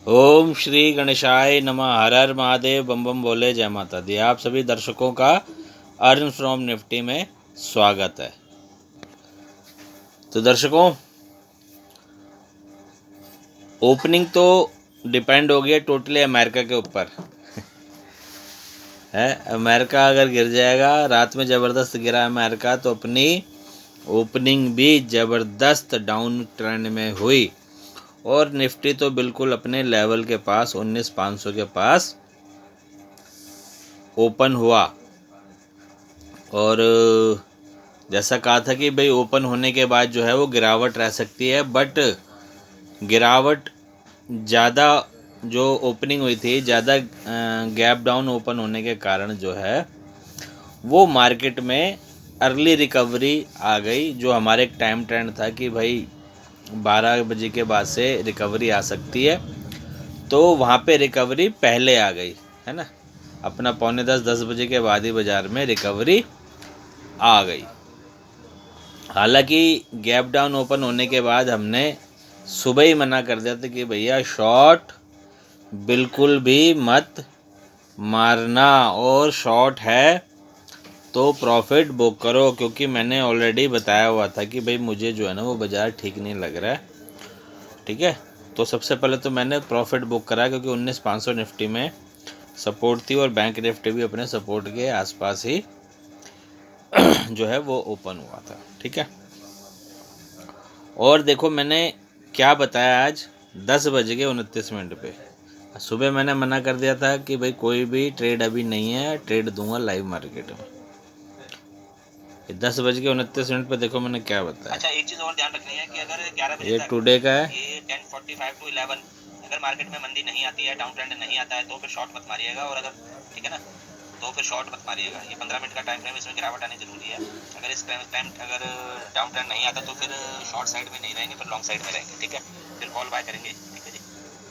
ओम श्री गणेशाय नमः। हर हर महादेव, बम बम बोले, जय माता दी। आप सभी दर्शकों का अर्न फ्रॉम निफ्टी में स्वागत है। तो दर्शकों, ओपनिंग तो डिपेंड हो गया टोटली अमेरिका के ऊपर है। अमेरिका अगर गिर जाएगा, रात में ज़बरदस्त गिरा अमेरिका, तो अपनी ओपनिंग भी ज़बरदस्त डाउन ट्रेंड में हुई और निफ्टी तो बिल्कुल अपने लेवल के पास 19,500 के पास ओपन हुआ। और जैसा कहा था कि भाई ओपन होने के बाद जो है वो गिरावट रह सकती है, बट गिरावट ज़्यादा जो ओपनिंग हुई थी, ज़्यादा गैप डाउन ओपन होने के कारण जो है वो मार्केट में अर्ली रिकवरी आ गई। जो हमारे एक टाइम ट्रेंड था कि भाई 12 बजे के बाद से रिकवरी आ सकती है, तो वहाँ पे रिकवरी पहले आ गई है ना। अपना 9:45-10 बजे के बाद ही बाज़ार में रिकवरी आ गई। हालांकि गैप डाउन ओपन होने के बाद हमने सुबह ही मना कर दिया था कि भैया शॉर्ट बिल्कुल भी मत मारना, और शॉर्ट है तो प्रॉफिट बुक करो, क्योंकि मैंने ऑलरेडी बताया हुआ था कि भाई मुझे जो है ना वो बाज़ार ठीक नहीं लग रहा है। ठीक है, तो सबसे पहले तो मैंने प्रॉफिट बुक करा, क्योंकि 19,500 निफ्टी में सपोर्ट थी और बैंक निफ्टी भी अपने सपोर्ट के आसपास ही जो है वो ओपन हुआ था। ठीक है, और देखो मैंने क्या बताया आज 10:29 पे। सुबह मैंने मना कर दिया था कि भाई कोई भी ट्रेड अभी नहीं है, ट्रेड दूंगा लाइव मार्केट में। 10:29 पे देखो मैंने क्या बताया। अच्छा, एक चीज और ध्यान रखनी है कि अगर 11 बजे ये तक टुडे का है, ये 10:45 to 11 अगर मार्केट में मंदी नहीं आती है, डाउन ट्रेंड नहीं आता है, तो फिर शॉर्ट मत मारिएगा। और अगर ठीक है ना, तो फिर शॉर्ट मत मारिएगा। ये 15 मिनट का टाइम फ्रेम, इसमें गिरावट आनी जरूरी है। अगर इस टाइम अगर डाउन ट्रेंड नहीं आता तो फिर शॉर्ट साइड में नहीं रहेंगे, फिर लॉन्ग साइड में रहेंगे। ठीक है, फिर कॉल बाय करेंगे। ठीक है जी।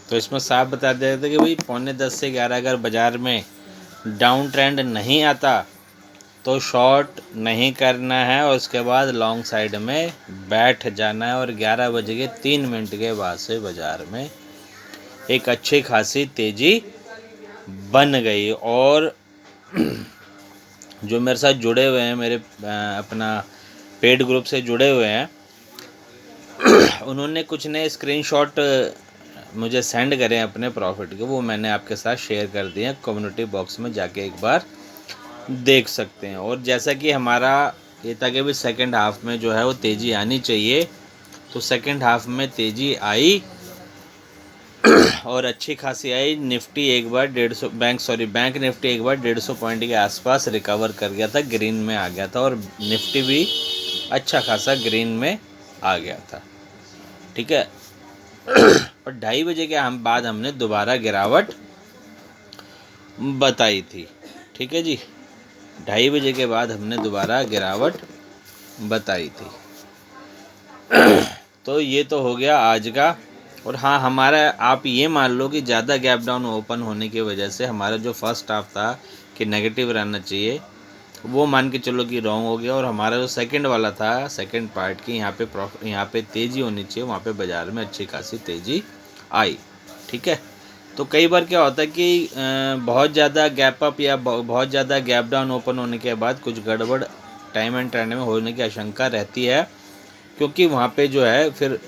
तो इसमें साफ बता दिया था कि भाई 9:45 से 11 अगर बाज़ार में डाउन ट्रेंड नहीं आता तो शॉर्ट नहीं करना है, और उसके बाद लॉन्ग साइड में बैठ जाना है। और 11:03 के बाद से बाज़ार में एक अच्छी खासी तेज़ी बन गई। और जो मेरे साथ जुड़े हुए हैं, मेरे अपना पेड ग्रुप से जुड़े हुए हैं, उन्होंने कुछ नए स्क्रीनशॉट मुझे सेंड करें अपने प्रॉफिट के, वो मैंने आपके साथ शेयर कर दिए हैं। कम्युनिटी बॉक्स में जाके एक बार देख सकते हैं। और जैसा कि हमारा ये था कि भी सेकंड हाफ में जो है वो तेज़ी आनी चाहिए, तो सेकंड हाफ में तेज़ी आई और अच्छी खासी आई। निफ्टी एक बार 150 बैंक निफ्टी एक बार 150 पॉइंट के आसपास रिकवर कर गया था, ग्रीन में आ गया था, और निफ्टी भी अच्छा खासा ग्रीन में आ गया था। ठीक है, और 2:30 बजे के बाद हमने दोबारा गिरावट बताई थी। ठीक है जी, 2:30 बजे के बाद हमने दोबारा गिरावट बताई थी। तो ये तो हो गया आज का। और हाँ, हमारा आप ये मान लो कि ज़्यादा गैप डाउन ओपन होने की वजह से हमारा जो फर्स्ट हाफ था कि नेगेटिव रहना चाहिए, वो मान के चलो कि रॉन्ग हो गया। और हमारा जो सेकंड वाला था, सेकंड पार्ट की यहाँ पे तेज़ी होनी चाहिए, वहाँ पे बाज़ार में अच्छी खासी तेज़ी आई। ठीक है, तो कई बार क्या होता है कि बहुत ज़्यादा गैप अप या बहुत ज़्यादा गैप डाउन ओपन होने के बाद कुछ गड़बड़ टाइम एंड ट्रेंड में होने की आशंका रहती है, क्योंकि वहाँ पे जो है फिर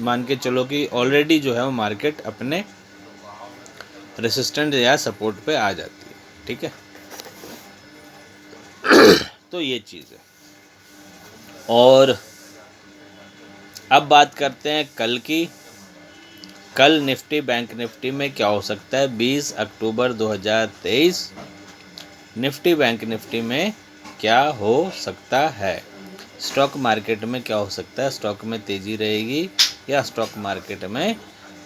मान के चलो कि ऑलरेडी जो है वो मार्केट अपने रेसिस्टेंट या सपोर्ट पे आ जाती है। ठीक है, तो ये चीज़ है। और अब बात करते हैं कल की। कल निफ्टी बैंक निफ्टी में क्या हो सकता है। 20 अक्टूबर 2023 निफ्टी बैंक निफ्टी में क्या हो सकता है, स्टॉक मार्केट में क्या हो सकता है। स्टॉक में तेज़ी रहेगी या स्टॉक मार्केट में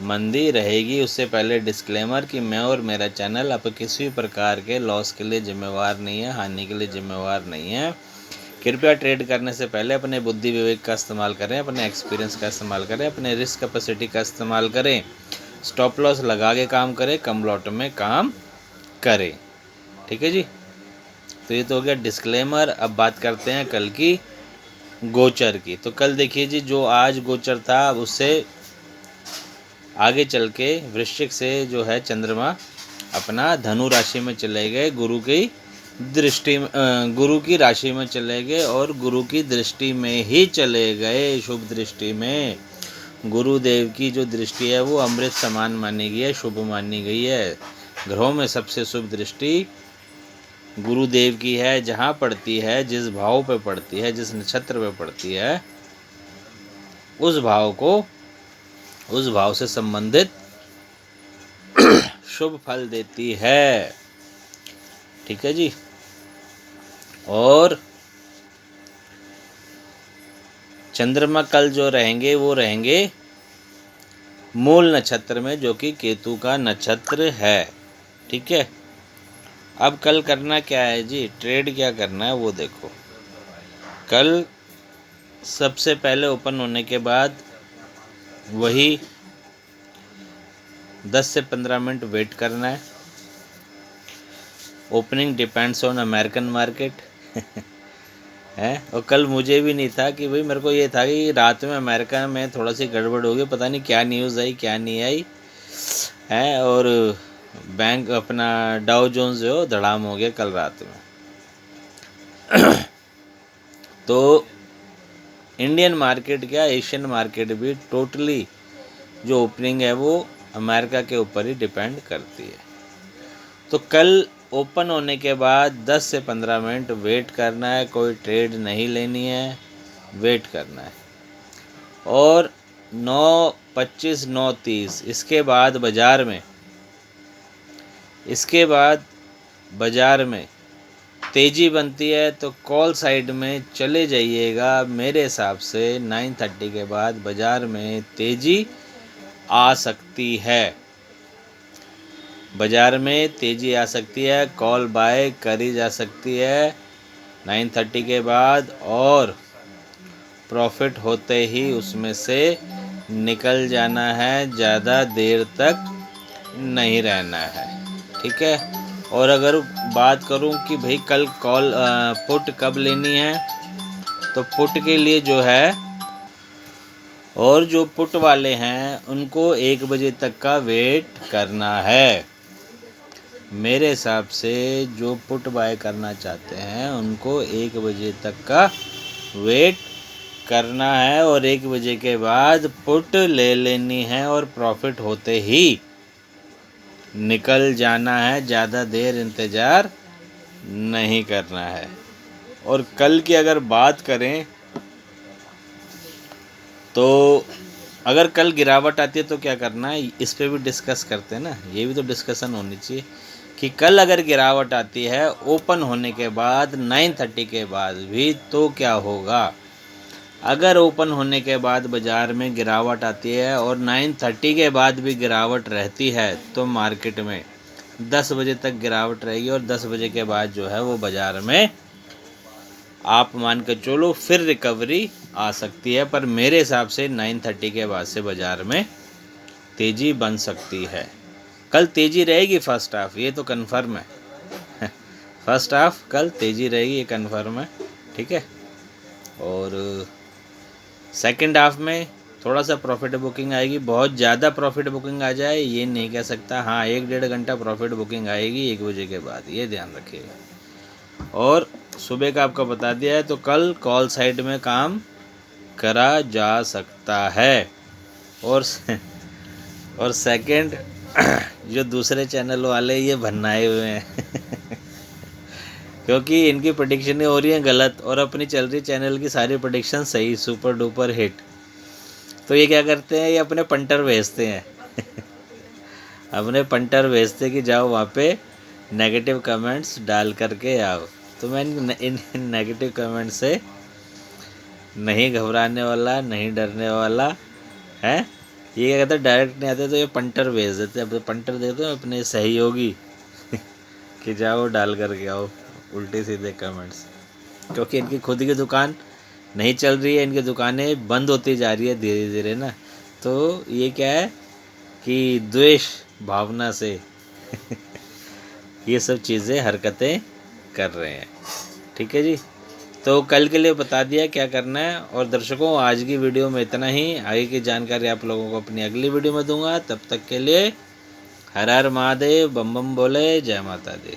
मंदी रहेगी। उससे पहले डिस्क्लेमर कि मैं और मेरा चैनल अब किसी भी प्रकार के लॉस के लिए जिम्मेवार नहीं है, हानि के लिए जिम्मेवार नहीं है। कृपया ट्रेड करने से पहले अपने बुद्धि विवेक का इस्तेमाल करें, अपने एक्सपीरियंस का इस्तेमाल करें, अपने रिस्क कैपेसिटी का इस्तेमाल करें, स्टॉप लॉस लगा के काम करें, कम लॉट में काम करें। ठीक है जी, तो ये तो हो गया डिस्क्लेमर। अब बात करते हैं कल की गोचर की। तो कल देखिए जी, जो आज गोचर था उससे आगे चल के वृश्चिक से जो है चंद्रमा अपना धनु राशि में चले गए, गुरु की दृष्टि गुरु की राशि में चले गए और गुरु की दृष्टि में ही चले गए, शुभ दृष्टि में। गुरुदेव की जो दृष्टि है वो अमृत समान मानी गई है, शुभ मानी गई है। ग्रहों में सबसे शुभ दृष्टि गुरुदेव की है। जहाँ पड़ती है, जिस भाव पे पड़ती है, जिस नक्षत्र पे पड़ती है, उस भाव से संबंधित शुभ फल देती है। ठीक है जी। और चंद्रमा कल जो रहेंगे वो रहेंगे मूल नक्षत्र में, जो कि केतु का नक्षत्र है। ठीक है। अब कल करना क्या है जी, ट्रेड क्या करना है वो देखो। कल सबसे पहले ओपन होने के बाद वही 10 से 15 मिनट वेट करना है। Opening depends on American market है। और कल मुझे भी नहीं था कि भाई, मेरे को ये था कि रात में अमेरिका में थोड़ा सी गड़बड़ होगी, पता नहीं क्या न्यूज़ आई क्या नहीं आई है। और बैंक अपना डाउ जोन्स जो धड़ाम हो गया कल रात में। तो इंडियन मार्केट क्या, एशियन मार्केट भी टोटली जो ओपनिंग है वो अमेरिका के ऊपर ही डिपेंड करती है। तो कल ओपन होने के बाद 10 से 15 मिनट वेट करना है, कोई ट्रेड नहीं लेनी है, वेट करना है। और 9:25 9:30 इसके बाद बाज़ार में तेज़ी बनती है तो कॉल साइड में चले जाइएगा। मेरे हिसाब से 9:30 के बाद बाज़ार में तेज़ी आ सकती है, बाज़ार में तेज़ी आ सकती है, कॉल बाय करी जा सकती है 9:30 के बाद। और प्रॉफिट होते ही उसमें से निकल जाना है, ज़्यादा देर तक नहीं रहना है। ठीक है। और अगर बात करूं कि भाई कल कॉल पुट कब लेनी है, तो पुट के लिए जो है, और जो पुट वाले हैं उनको 1 बजे तक का वेट करना है। मेरे हिसाब से जो पुट बाय करना चाहते हैं उनको 1 बजे तक का वेट करना है और 1 बजे के बाद पुट ले लेनी है और प्रॉफिट होते ही निकल जाना है, ज़्यादा देर इंतज़ार नहीं करना है। और कल की अगर बात करें तो अगर कल गिरावट आती है तो क्या करना है, इस पे भी डिस्कस करते हैं ना, ये भी तो डिस्कशन होनी चाहिए कि कल अगर गिरावट आती है ओपन होने के बाद 9:30 के बाद भी तो क्या होगा। अगर ओपन होने के बाद बाज़ार में गिरावट आती है और 9:30 के बाद भी गिरावट रहती है तो मार्केट में 10 बजे तक गिरावट रहेगी और 10 बजे के बाद जो है वो बाज़ार में आप मान के चलो फिर रिकवरी आ सकती है। पर मेरे हिसाब से 9:30 के बाद से बाज़ार में तेज़ी बन सकती है। कल तेज़ी रहेगी फर्स्ट हाफ, ये तो कन्फर्म है फर्स्ट हाफ कल तेज़ी रहेगी, ये कन्फर्म है। ठीक है। और सेकंड हाफ में थोड़ा सा प्रॉफिट बुकिंग आएगी, बहुत ज़्यादा प्रॉफिट बुकिंग आ जाए ये नहीं कह सकता। हाँ, 1-1.5 घंटा प्रॉफिट बुकिंग आएगी 1 बजे के बाद, ये ध्यान रखिएगा। और सुबह का आपको बता दिया है, तो कल कॉल साइड में काम करा जा सकता है। और सेकंड जो दूसरे चैनल वाले ये भन्नाए हुए हैं क्योंकि इनकी प्रेडिक्शन हो रही है गलत और अपनी चल रही चैनल की सारी प्रेडिक्शन सही, सुपर डुपर हिट। तो ये क्या करते हैं, ये अपने पंटर भेजते हैं अपने पंटर भेजते कि जाओ वहाँ पे नेगेटिव कमेंट्स डाल करके आओ। तो मैं इन नेगेटिव कमेंट से नहीं घबराने वाला, नहीं डरने वाला है। ये क्या कहते हैं, डायरेक्ट नहीं आते तो ये पंटर भेज देते, अब पंटर देते हैं अपने सहयोगी कि जाओ डाल करके आओ उल्टे सीधे कमेंट्स। क्योंकि इनकी खुद की दुकान नहीं चल रही है, इनकी दुकानें बंद होती जा रही है धीरे धीरे ना। तो ये क्या है कि द्वेष भावना से ये सब चीज़ें हरकतें कर रहे हैं। ठीक है जी। तो कल के लिए बता दिया क्या करना है। और दर्शकों आज की वीडियो में इतना ही, आगे की जानकारी आप लोगों को अपनी अगली वीडियो में दूंगा। तब तक के लिए हर हर महादेव, बम बम बोले, जय माता दी।